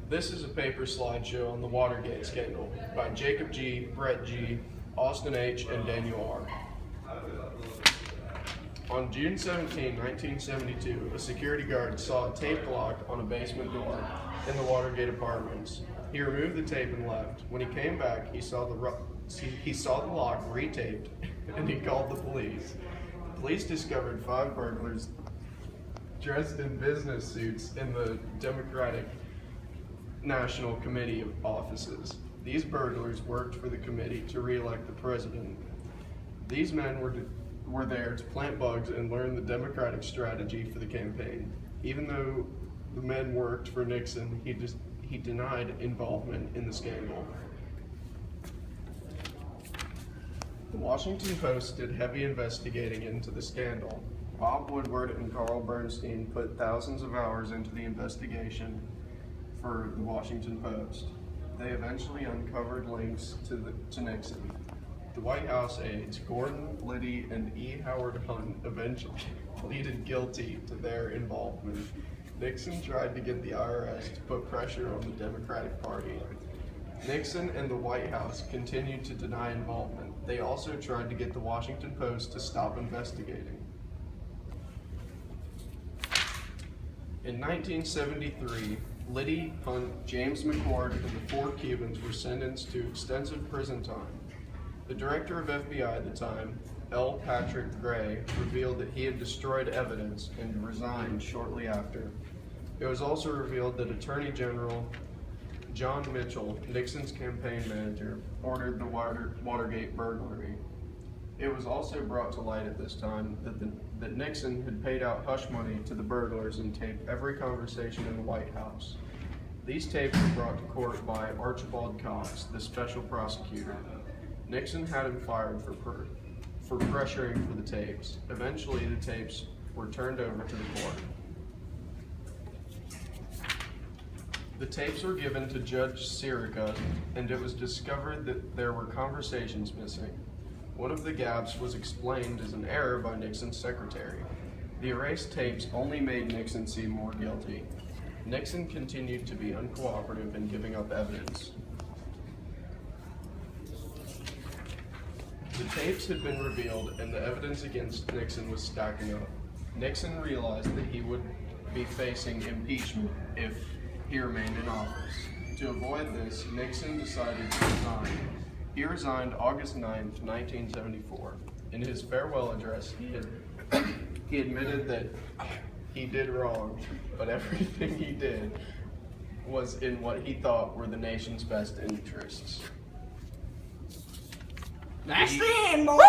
This is a paper slideshow on the Watergate scandal by Jacob G., Brett G., Austin H., and Daniel R. On June 17, 1972, a security guard saw a taped lock on a basement door in the Watergate apartments. He removed the tape and left. When he came back, he saw the lock retaped, and he called the police. The police discovered 5 burglars dressed in business suits in the Democratic National Committee of offices. These burglars worked for the committee to re-elect the president. These men were there to plant bugs and learn the Democratic strategy for the campaign. Even though the men worked for Nixon, he denied involvement in the scandal. The Washington Post did heavy investigating into the scandal. Bob Woodward and Carl Bernstein put thousands of hours into the investigation for the Washington Post. They eventually uncovered links to Nixon. The White House aides, Gordon, Liddy, and E. Howard Hunt, eventually pleaded guilty to their involvement. Nixon tried to get the IRS to put pressure on the Democratic Party. Nixon and the White House continued to deny involvement. They also tried to get the Washington Post to stop investigating. In 1973, Liddy, Hunt, James McCord, and the 4 Cubans were sentenced to extensive prison time. The director of FBI at the time, L. Patrick Gray, revealed that he had destroyed evidence and resigned shortly after. It was also revealed that Attorney General John Mitchell, Nixon's campaign manager, ordered the Watergate burglary. It was also brought to light at this time that Nixon had paid out hush money to the burglars and taped every conversation in the White House. These tapes were brought to court by Archibald Cox, the special prosecutor. Nixon had him fired for pressuring for the tapes. Eventually, the tapes were turned over to the court. The tapes were given to Judge Sirica, and it was discovered that there were conversations missing. One of the gaps was explained as an error by Nixon's secretary. The erased tapes only made Nixon seem more guilty. Nixon continued to be uncooperative in giving up evidence. The tapes had been revealed, and the evidence against Nixon was stacking up. Nixon realized that he would be facing impeachment if he remained in office. To avoid this, Nixon decided to resign. He resigned August 9, 1974. In his farewell address, he admitted that he did wrong, but everything he did was in what he thought were the nation's best interests. That's the end, boy!